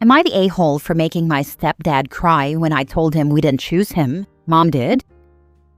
Am I the a-hole for making my stepdad cry when I told him we didn't choose him? Mom did.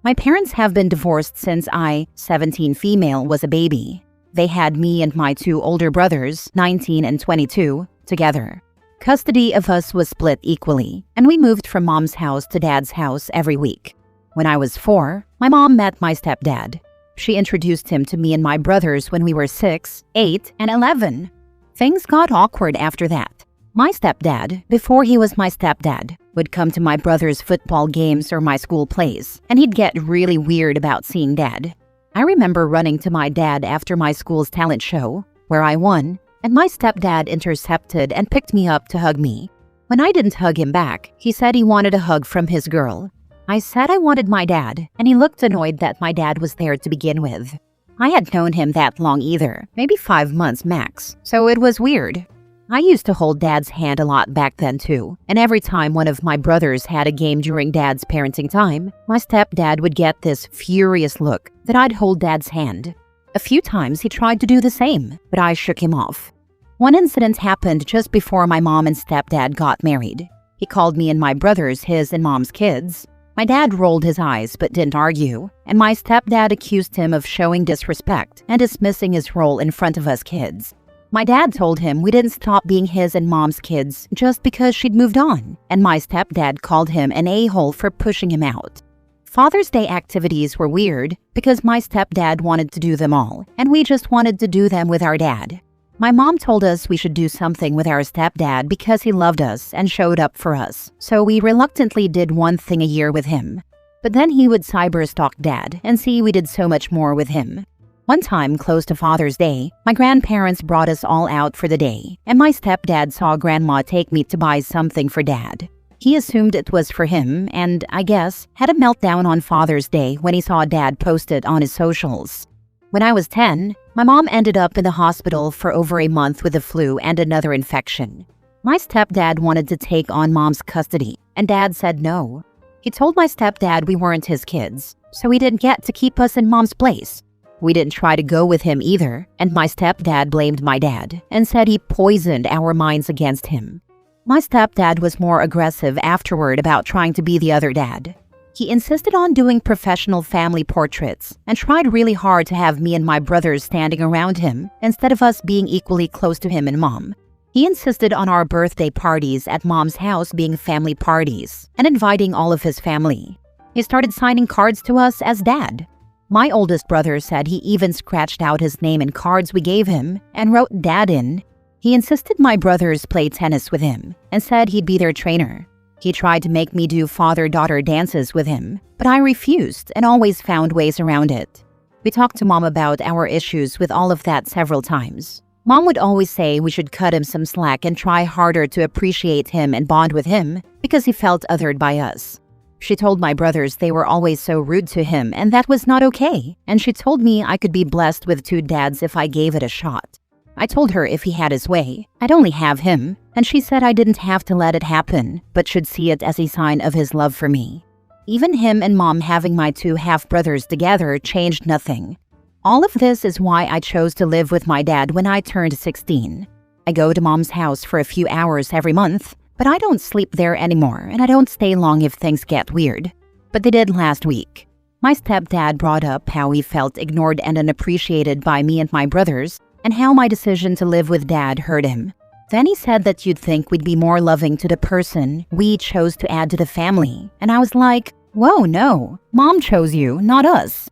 My parents have been divorced since I, 17 female, was a baby. They had me and my two older brothers, 19 and 22, together. Custody of us was split equally, and we moved from mom's house to dad's house every week. When I was 4, my mom met my stepdad. She introduced him to me and my brothers when we were 6, 8, and 11. Things got awkward after that. My stepdad, before he was my stepdad, would come to my brother's football games or my school plays, and he'd get really weird about seeing dad. I remember running to my dad after my school's talent show, where I won, and my stepdad intercepted and picked me up to hug me. When I didn't hug him back, he said he wanted a hug from his girl. I said I wanted my dad, and he looked annoyed that my dad was there to begin with. I hadn't known him that long either, maybe 5 months max, so it was weird. I used to hold dad's hand a lot back then too, and every time one of my brothers had a game during dad's parenting time, my stepdad would get this furious look that I'd hold dad's hand. A few times he tried to do the same, but I shook him off. One incident happened just before my mom and stepdad got married. He called me and my brothers his and mom's kids. My dad rolled his eyes but didn't argue, and my stepdad accused him of showing disrespect and dismissing his role in front of us kids. My dad told him we didn't stop being his and mom's kids just because she'd moved on, and my stepdad called him an a-hole for pushing him out. Father's Day activities were weird because my stepdad wanted to do them all, and we just wanted to do them with our dad. My mom told us we should do something with our stepdad because he loved us and showed up for us, so we reluctantly did one thing a year with him. But then he would cyberstalk dad and see we did so much more with him. One time, close to Father's Day, my grandparents brought us all out for the day, and my stepdad saw Grandma take me to buy something for Dad. He assumed it was for him and, I guess, had a meltdown on Father's Day when he saw Dad post it on his socials. When I was 10, my mom ended up in the hospital for over a month with the flu and another infection. My stepdad wanted to take on Mom's custody, and Dad said no. He told my stepdad we weren't his kids, so he didn't get to keep us in Mom's place. We didn't try to go with him either, and my stepdad blamed my dad and said he poisoned our minds against him. My stepdad was more aggressive afterward about trying to be the other dad. He insisted on doing professional family portraits and tried really hard to have me and my brothers standing around him instead of us being equally close to him and Mom. He insisted on our birthday parties at Mom's house being family parties and inviting all of his family. He started signing cards to us as Dad. My oldest brother said he even scratched out his name in cards we gave him and wrote Dad in. He insisted my brothers play tennis with him and said he'd be their trainer. He tried to make me do father-daughter dances with him, but I refused and always found ways around it. We talked to Mom about our issues with all of that several times. Mom would always say we should cut him some slack and try harder to appreciate him and bond with him because he felt othered by us. She told my brothers they were always so rude to him and that was not okay, and she told me I could be blessed with 2 dads if I gave it a shot. I told her if he had his way, I'd only have him, and she said I didn't have to let it happen, but should see it as a sign of his love for me. Even him and Mom having my 2 half-brothers together changed nothing. All of this is why I chose to live with my dad when I turned 16. I go to Mom's house for a few hours every month, but I don't sleep there anymore, and I don't stay long if things get weird. But they did last week. My stepdad brought up how he felt ignored and unappreciated by me and my brothers, and how my decision to live with Dad hurt him. Then he said that you'd think we'd be more loving to the person we chose to add to the family, and I was like, whoa, no, Mom chose you, not us.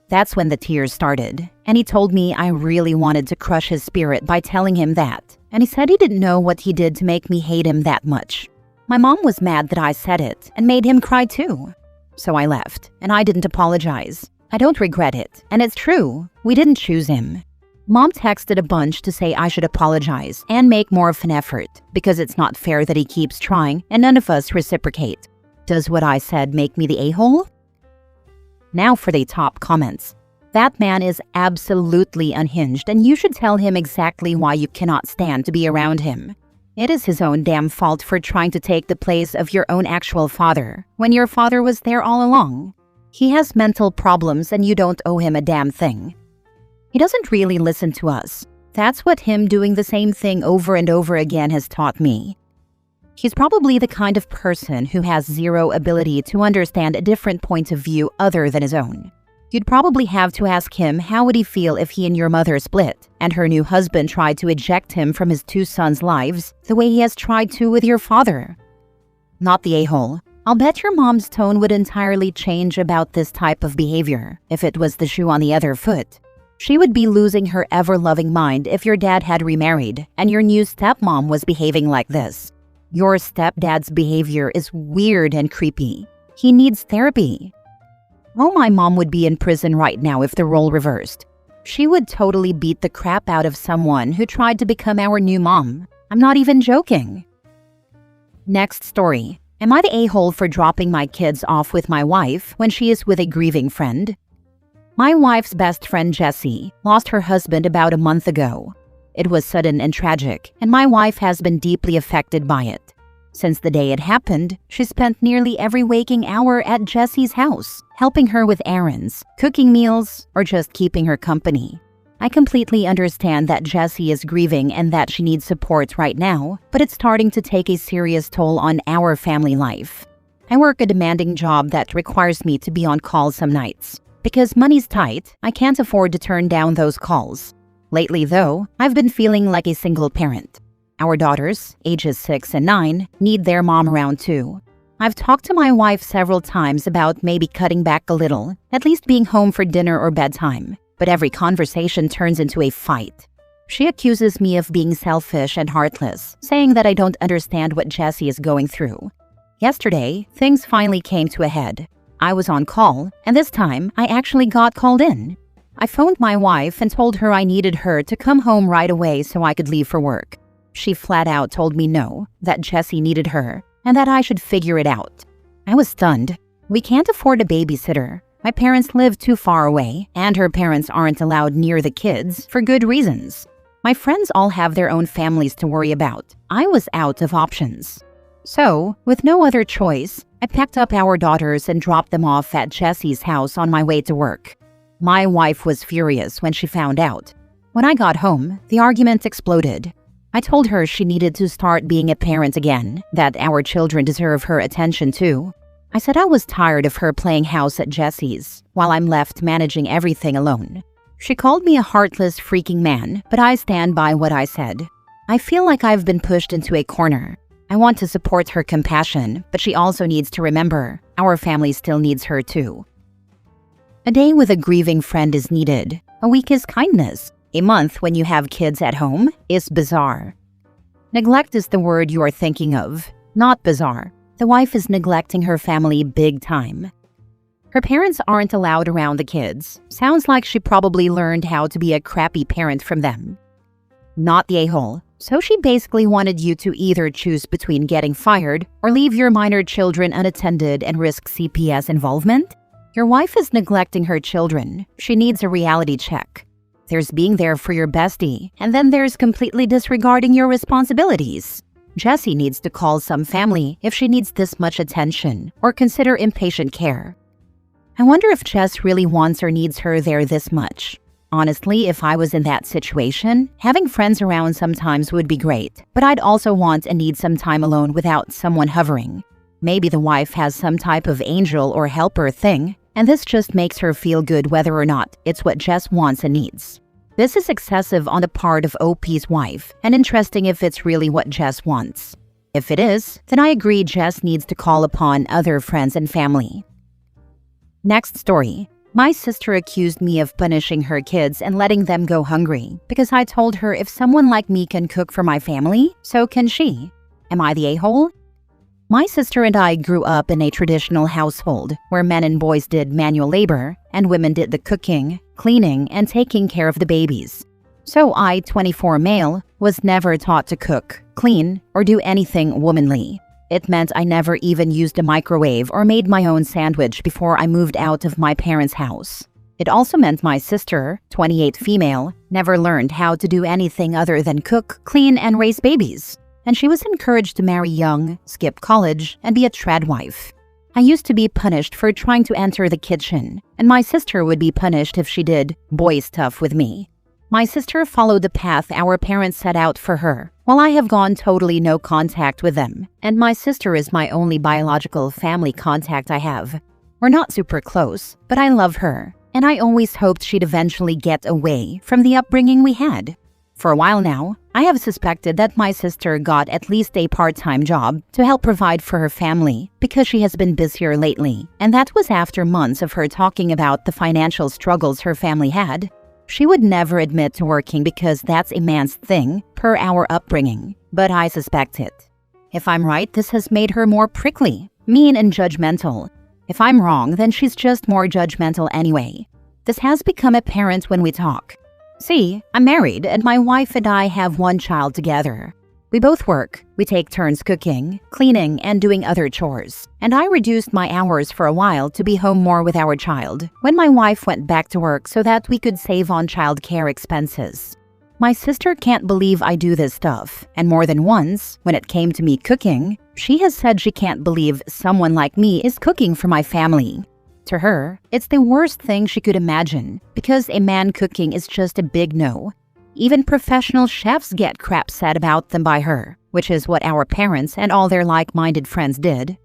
That's when the tears started, and he told me I really wanted to crush his spirit by telling him that, and he said he didn't know what he did to make me hate him that much. My mom was mad that I said it and made him cry too. So I left, and I didn't apologize. I don't regret it, and it's true, we didn't choose him. Mom texted a bunch to say I should apologize and make more of an effort because it's not fair that he keeps trying and none of us reciprocate. Does what I said make me the a-hole? Now for the top comments. That man is absolutely unhinged, and you should tell him exactly why you cannot stand to be around him. It is his own damn fault for trying to take the place of your own actual father when your father was there all along. He has mental problems and you don't owe him a damn thing. He doesn't really listen to us. That's what him doing the same thing over and over again has taught me. He's probably the kind of person who has zero ability to understand a different point of view other than his own. You'd probably have to ask him how would he feel if he and your mother split, and her new husband tried to eject him from his two sons' lives the way he has tried to with your father. Not the a-hole. I'll bet your mom's tone would entirely change about this type of behavior if it was the shoe on the other foot. She would be losing her ever-loving mind if your dad had remarried and your new stepmom was behaving like this. Your stepdad's behavior is weird and creepy. He needs therapy. Oh, my mom would be in prison right now if the role reversed. She would totally beat the crap out of someone who tried to become our new mom. I'm not even joking. Next story. Am I the a-hole for dropping my kids off with my wife when she is with a grieving friend? My wife's best friend Jessie lost her husband about a month ago. It was sudden and tragic, and my wife has been deeply affected by it. Since the day it happened, she spent nearly every waking hour at Jessie's house, helping her with errands, cooking meals, or just keeping her company. I completely understand that Jessie is grieving and that she needs support right now, but it's starting to take a serious toll on our family life. I work a demanding job that requires me to be on call some nights. Because money's tight, I can't afford to turn down those calls. Lately, though, I've been feeling like a single parent. Our daughters, ages 6 and 9, need their mom around too. I've talked to my wife several times about maybe cutting back a little, at least being home for dinner or bedtime. But every conversation turns into a fight. She accuses me of being selfish and heartless, saying that I don't understand what Jessie is going through. Yesterday, things finally came to a head. I was on call, and this time, I actually got called in. I phoned my wife and told her I needed her to come home right away so I could leave for work. She flat out told me no, that Jessie needed her, and that I should figure it out. I was stunned. We can't afford a babysitter. My parents live too far away, and her parents aren't allowed near the kids for good reasons. My friends all have their own families to worry about. I was out of options. So, with no other choice, I packed up our daughters and dropped them off at Jessie's house on my way to work. My wife was furious when she found out. When I got home, the argument exploded. I told her she needed to start being a parent again, that our children deserve her attention too. I said I was tired of her playing house at Jessie's, while I'm left managing everything alone. She called me a heartless freaking man, but I stand by what I said. I feel like I've been pushed into a corner. I want to support her compassion, but she also needs to remember our family still needs her too. A day with a grieving friend is needed. A week is kindness. A month when you have kids at home is bizarre. Neglect is the word you are thinking of, not bizarre. The wife is neglecting her family big time. Her parents aren't allowed around the kids. Sounds like she probably learned how to be a crappy parent from them. Not the a-hole. So she basically wanted you to either choose between getting fired or leave your minor children unattended and risk CPS involvement? Your wife is neglecting her children. She needs a reality check. There's being there for your bestie, and then there's completely disregarding your responsibilities. Jessie needs to call some family if she needs this much attention, or consider inpatient care. I wonder if Jess really wants or needs her there this much. Honestly, if I was in that situation, having friends around sometimes would be great, but I'd also want and need some time alone without someone hovering. Maybe the wife has some type of angel or helper thing, and this just makes her feel good whether or not it's what Jess wants and needs. This is excessive on the part of OP's wife, and interesting if it's really what Jess wants. If it is, then I agree Jess needs to call upon other friends and family. Next story. My sister accused me of punishing her kids and letting them go hungry because I told her if someone like me can cook for my family, so can she. Am I the a-hole? My sister and I grew up in a traditional household where men and boys did manual labor and women did the cooking, cleaning, and taking care of the babies. So I, 24 male, was never taught to cook, clean, or do anything womanly. It meant I never even used a microwave or made my own sandwich before I moved out of my parents' house. It also meant my sister, 28 female, never learned how to do anything other than cook, clean, and raise babies. And she was encouraged to marry young, skip college, and be a trad wife. I used to be punished for trying to enter the kitchen, and my sister would be punished if she did boy stuff with me. My sister followed the path our parents set out for her, while I have gone totally no contact with them, and my sister is my only biological family contact I have. We're not super close, but I love her, and I always hoped she'd eventually get away from the upbringing we had. For a while now, I have suspected that my sister got at least a part-time job to help provide for her family because she has been busier lately, and that was after months of her talking about the financial struggles her family had. She would never admit to working because that's a man's thing, per our upbringing, but I suspect it. If I'm right, this has made her more prickly, mean, and judgmental. If I'm wrong, then she's just more judgmental anyway. This has become apparent when we talk. See, I'm married, and my wife and I have one child together. We both work. We take turns cooking, cleaning, and doing other chores. And I reduced my hours for a while to be home more with our child when my wife went back to work so that we could save on childcare expenses. My sister can't believe I do this stuff, and more than once, when it came to me cooking, she has said she can't believe someone like me is cooking for my family. To her, it's the worst thing she could imagine, because a man cooking is just a big no. Even professional chefs get crap said about them by her, which is what our parents and all their like-minded friends did.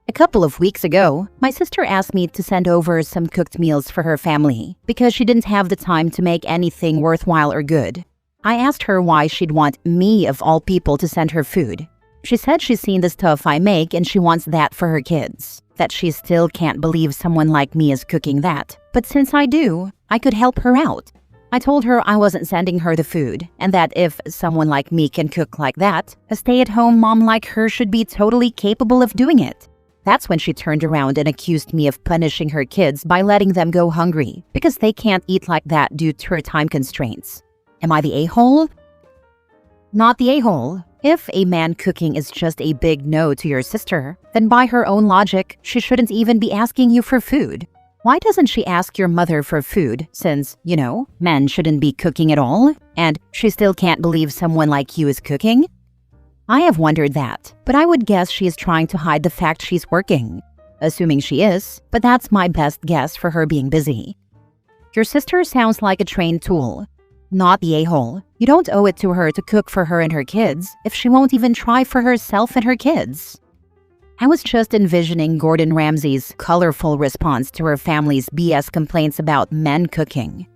A couple of weeks ago, my sister asked me to send over some cooked meals for her family, because she didn't have the time to make anything worthwhile or good. I asked her why she'd want me, of all people, to send her food. She said she's seen the stuff I make and she wants that for her kids. That she still can't believe someone like me is cooking that. But since I do, I could help her out. I told her I wasn't sending her the food, and that if someone like me can cook like that, a stay-at-home mom like her should be totally capable of doing it. That's when she turned around and accused me of punishing her kids by letting them go hungry, because they can't eat like that due to her time constraints. Am I the a-hole? Not the a-hole. If a man cooking is just a big no to your sister, then by her own logic, she shouldn't even be asking you for food. Why doesn't she ask your mother for food since, men shouldn't be cooking at all, and she still can't believe someone like you is cooking? I have wondered that, but I would guess she is trying to hide the fact she's working. Assuming she is, but that's my best guess for her being busy. Your sister sounds like a trained tool. Not the a-hole. You don't owe it to her to cook for her and her kids if she won't even try for herself and her kids. I was just envisioning Gordon Ramsay's colorful response to her family's BS complaints about men cooking.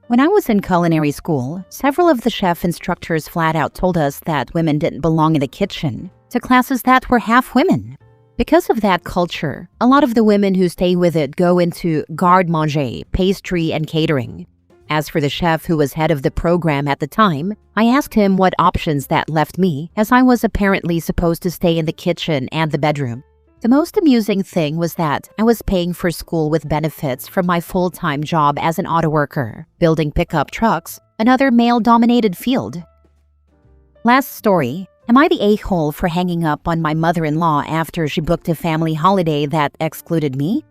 When I was in culinary school, several of the chef instructors flat out told us that women didn't belong in the kitchen, to classes that were half women. Because of that culture, a lot of the women who stay with it go into garde-manger, pastry, and catering. As for the chef who was head of the program at the time, I asked him what options that left me, as I was apparently supposed to stay in the kitchen and the bedroom. The most amusing thing was that I was paying for school with benefits from my full-time job as an auto worker, building pickup trucks, another male-dominated field. Last story. Am I the a-hole for hanging up on my mother-in-law after she booked a family holiday that excluded me?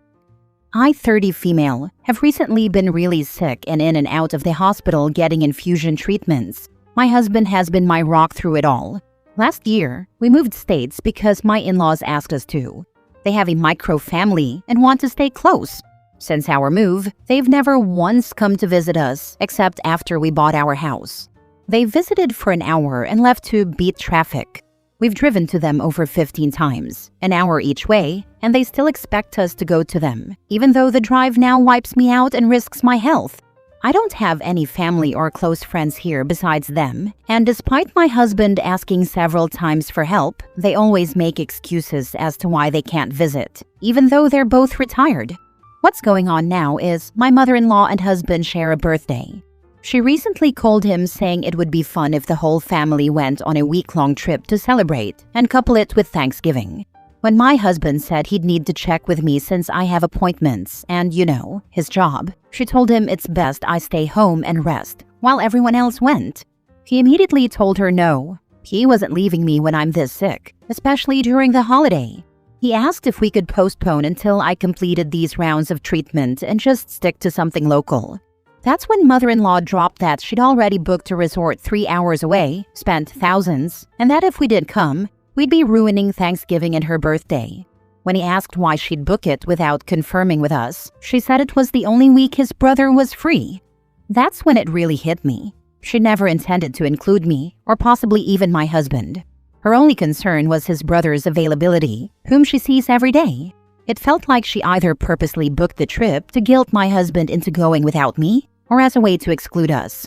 I, 30 female, have recently been really sick and in and out of the hospital getting infusion treatments. My husband has been my rock through it all. Last year, we moved states because my in-laws asked us to. They have a micro-family and want to stay close. Since our move, they've never once come to visit us except after we bought our house. They visited for an hour and left to beat traffic. We've driven to them over 15 times, an hour each way, and they still expect us to go to them, even though the drive now wipes me out and risks my health. I don't have any family or close friends here besides them, and despite my husband asking several times for help, they always make excuses as to why they can't visit, even though they're both retired. What's going on now is my mother-in-law and husband share a birthday. She recently called him saying it would be fun if the whole family went on a week-long trip to celebrate and couple it with Thanksgiving. When my husband said he'd need to check with me since I have appointments and, his job, she told him it's best I stay home and rest while everyone else went. He immediately told her no. He wasn't leaving me when I'm this sick, especially during the holiday. He asked if we could postpone until I completed these rounds of treatment and just stick to something local. That's when mother-in-law dropped that she'd already booked a resort 3 hours away, spent thousands, and that if we did come, we'd be ruining Thanksgiving and her birthday. When he asked why she'd book it without confirming with us, she said it was the only week his brother was free. That's when it really hit me. She never intended to include me, or possibly even my husband. Her only concern was his brother's availability, whom she sees every day. It felt like she either purposely booked the trip to guilt my husband into going without me, or as a way to exclude us.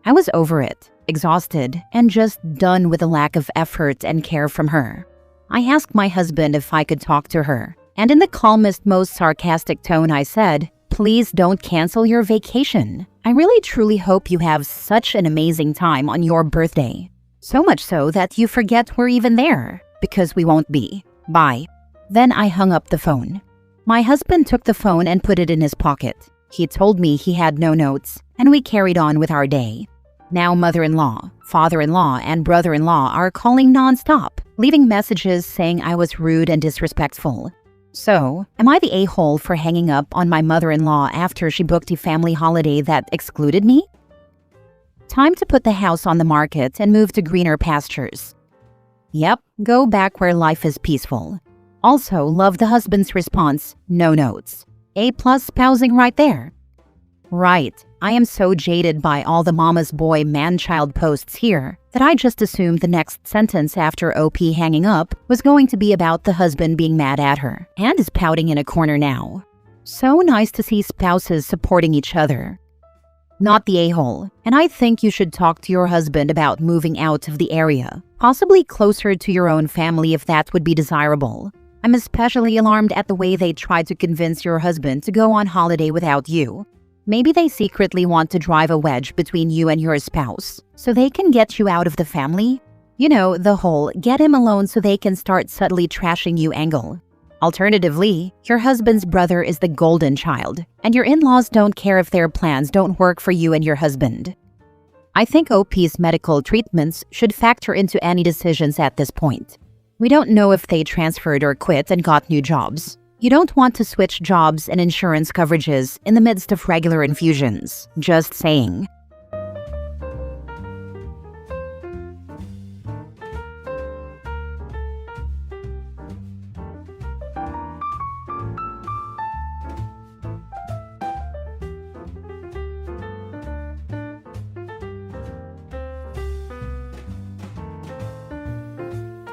I was over it, exhausted, and just done with the lack of effort and care from her. I asked my husband if I could talk to her, and in the calmest, most sarcastic tone I said, "Please don't cancel your vacation. I really truly hope you have such an amazing time on your birthday. So much so that you forget we're even there, because we won't be. Bye." Then I hung up the phone. My husband took the phone and put it in his pocket. He told me he had no notes, and we carried on with our day. Now mother-in-law, father-in-law, and brother-in-law are calling non-stop, leaving messages saying I was rude and disrespectful. So, am I the a-hole for hanging up on my mother-in-law after she booked a family holiday that excluded me? Time to put the house on the market and move to greener pastures. Yep, go back where life is peaceful. Also, love the husband's response, no notes. A+ spousing right there. Right, I am so jaded by all the mama's boy man-child posts here that I just assumed the next sentence after OP hanging up was going to be about the husband being mad at her and is pouting in a corner now. So nice to see spouses supporting each other. Not the a-hole, and I think you should talk to your husband about moving out of the area, possibly closer to your own family if that would be desirable. I'm especially alarmed at the way they tried to convince your husband to go on holiday without you. Maybe they secretly want to drive a wedge between you and your spouse, so they can get you out of the family? You know, the whole get him alone so they can start subtly trashing you angle. Alternatively, your husband's brother is the golden child, and your in-laws don't care if their plans don't work for you and your husband. I think OP's medical treatments should factor into any decisions at this point. We don't know if they transferred or quit and got new jobs. You don't want to switch jobs and insurance coverages in the midst of regular infusions. Just saying.